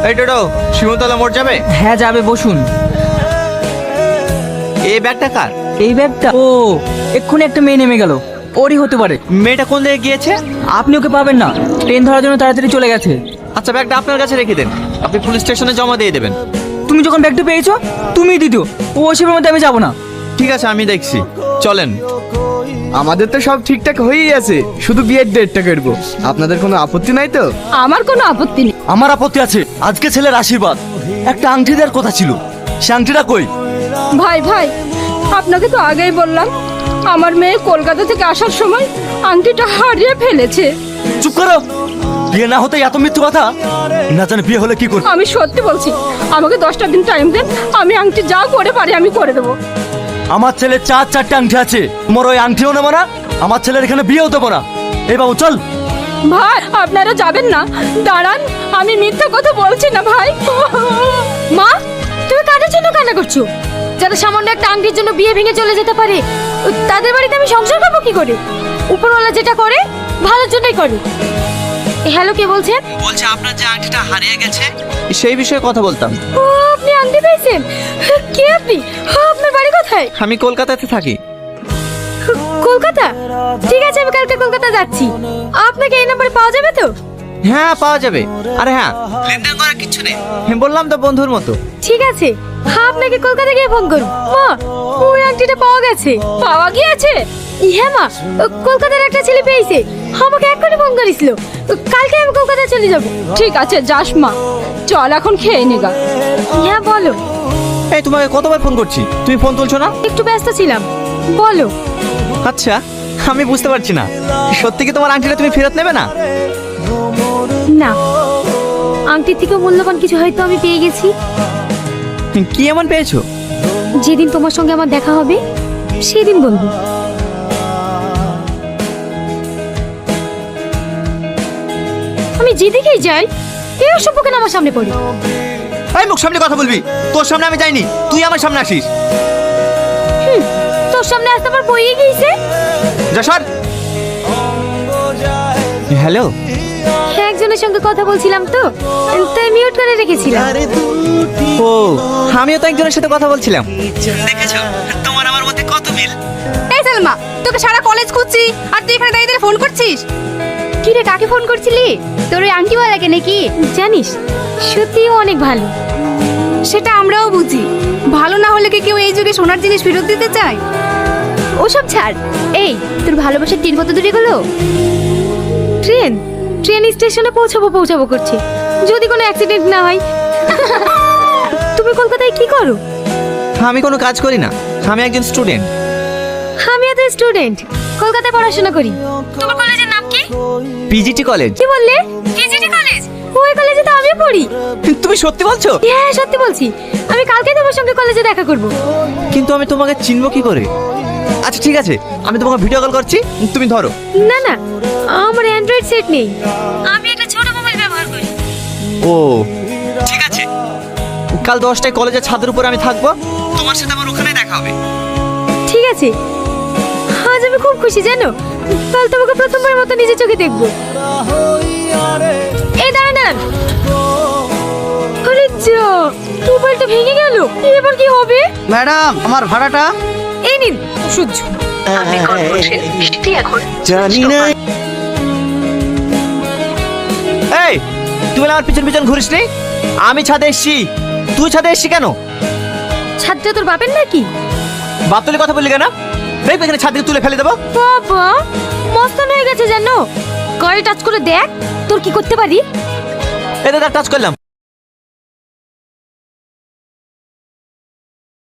এই টোটো শিমুলতলা মোড় যাবে? হ্যাঁ যাবে, বসুন। এই ব্যাগটা কার? এই ব্যাগটা ও এক্ষুনি একটা মেয়ে নেমে গেল, ওরই হতে পারে। মেয়েটা কোন দিকে গিয়েছে? আপনি ওকে পাবেন না, ট্রেন ধরার জন্য তাড়াতাড়ি চলে গেছে। আচ্ছা ব্যাগটা আপনার কাছে রেখে দেন, আপনি পুলিশ স্টেশনে জমা দিয়ে দেবেন। তুমি যখন ব্যাগটা পেয়েছো তুমিই দিত, ও ওসবের মধ্যে আমি যাবো না। ঠিক আছে আমি দেখছি, চলেন। আমাদের তো সব ঠিকঠাক হয়েই আছে, শুধু বিয়ের ডেটটা করবো। আপনাদের কোনো আপত্তি নাই তো? আমার কোনো আপত্তি নেই। আমার আপত্তি আছে। আজকে ছেলের আশীর্বাদ, একটা আংটি দেওয়ার কথা ছিল, সে আংটিটা কই? ভাই ভাই, আপনাকে তো আগেই বললাম আমার মেয়ে কলকাতা থেকে আসার সময় আংটিটা হারিয়ে ফেলেছে। চুপ করো, বিয়ে না হতে এত মিথ্যু কথা। না জানে বিয়ে হলে কি করবে? আমি সত্যি বলছি, আমাকে 10টা দিন টাইম দেন, আমি আংটি যা করে পারি আমি করে দেবো। আমার ছেলের 4-4টে আংটি আছে, তোমার ওই আংটিও নেবো না, আমার ছেলের এখানে বিয়েও দেবো না। এই বাবু চল। ভাই আপনারা যাবেন না, দাঁড়ান, আমি মিথ্যা কথা বলছি না ভাই। মা, তুমি কাদের জন্য কান্না করছো? যারা সামান্য একটা আংটির জন্য বিয়ে ভেঙে চলে যেতে পারে, তাদের বাড়িতে আমি সংসার করবো কি করে? উপরওয়ালা যেটা করে ভালোর জন্যই করে। হ্যালো, কে বলছেন? বলছে আপনার যে আংটিটা হারিয়ে গেছে সেই বিষয়ে কথা বলতাম। ও, আপনি আংটি পেয়েছেন? কে আপনি? আপনার বাড়ি কোথায়? আমি কলকাতাতে থাকি। কলকাতা? ঠিক আছে, আমি কালকে কলকাতা যাচ্ছি। আপনাকে এই নম্বরে পাওয়া যাবে তো? হ্যাঁ পাওয়া যাবে। আরে হ্যাঁ, লেনদেন করার কিছু নেই, বললাম তো বন্ধুর মতো। ঠিক আছে, আপনাকে কলকাতা গিয়ে ফোন করুন। মা, ওই আংটিটা পাওয়া গেছে। পাওয়া গিয়েছে? হ্যাঁ মা, কলকাতার একটা ছেলে পেয়েছে, আমাকে এক্ষুনি ফোন করেছিল। কালকে আমি কলকাতা চলে যাব। ঠিক আছে, যাস মা, চল এখন খেয়ে নেগা। হ্যাঁ বলো। এই তোমাকে কতবার ফোন করছি, তুমি ফোন তুলছো না? একটু ব্যস্ত ছিলাম, বলো। আচ্ছা আমি বুঝতে পারছি না, সত্যি কি তোমার আংটিটা তুমি ফেরত নেবে না? না, আংটির থেকেও মূল্যবান কিছু হয়তো আমি পেয়ে গেছি। কি এমন পেয়েছো? যেদিন তোমার সঙ্গে আমার দেখা হবে সেদিন বলবো। আমি যেদিকেই যাই এই অসভ্য কেন আমার সামনে পড়ে? এই মুখ সামনে কথা বলবি, তোর সামনে আমি যাইনি, তুই আমার সামনে আসিস। তোর সামনে আসতে আমার বইয়ে গিয়েছে। যা সর। হ্যালো, একজনের সঙ্গে কথা বলছিলাম তো, তাই মিউট করে রেখেছিলাম। ও আমিও তো একজনের সাথে কথা বলছিলাম। দেখেছো তোমার আমার মধ্যে কত মিল। এই সালমা, তোকে সারা কলেজ খুঁজছি আর তুই এখানে দাঁড়িয়ে দাঁড়িয়ে ফোন করছিস। কি রে, কাকে ফোন করছিলি? তোর ওই আংটিওয়ালাকে নাকি? জানিস সত্যিও অনেক ভালো। সেটা আমরাও বুঝি, ভালো না হলে কি কেউ এই যুগে সোনার জিনিস ফেরত দিতে চায়? ওসব ছাড়। এই, তোর ভালোবাসার ট্রেন কত দূরে গেলো? ট্রেন স্টেশনে পৌঁছাবো করছে, যদি কোনো অ্যাক্সিডেন্ট না হয়। তুমি কলকাতায় কি করো? আমি কোনো কাজ করি না, আমি একজন স্টুডেন্ট। আমিও তো স্টুডেন্ট, কলকাতায় পড়াশোনা করি। তোমার কলেজের নাম কি? PGT college. কি বললে? PGT college? ওই কলেজে তো আমিও পড়ি। তুমি সত্যি বলছো? হ্যাঁ সত্যি বলছি, আমি কালকে তোমার সঙ্গে কলেজে দেখা করব। কিন্তু আমি তোমাকে চিনবো কি করে? আচ্ছা ঠিক আছে, আমি তোমাকে ভিডিও কল করছি, তুমি ধরো। না না, আমার অ্যান্ড্রয়েড সেট নেই, আমি একটা ছোট মোবাইল ব্যবহার করি। ও ঠিক আছে, কাল 10টায় কলেজের ছাদের উপরে আমি থাকবো, তোমার সাথে আমার ওখানে দেখা হবে। ঠিক আছে, আজ আমি খুব খুশি জানো, কাল তোমাকে প্রথমবার মতো নিজে চোখে দেখবো। এই দাঁড়ান, আরে যা, মোবাইলটা ভেঙে গেল, এবার কি হবে? ম্যাডাম আমার ভাড়াটা। এই নিন সহ্য। জানি না। এই তুই বলে আমার পিছন পিছন ঘুরিস নি? আমি ছাদে এসছি, তুই ছাদে এসছি কেন? ছাদটা তোর বাপের নাকি? বাপ তুলে কথা বললি কেন? দেখ এখানে ছাদ থেকে তুলে ফেলে দেবো। বাবা মস্তান হয়ে গেছে জানো, গায়ে টাচ করে দেখ তোর কি করতে পারি। এটা টাচ করলাম,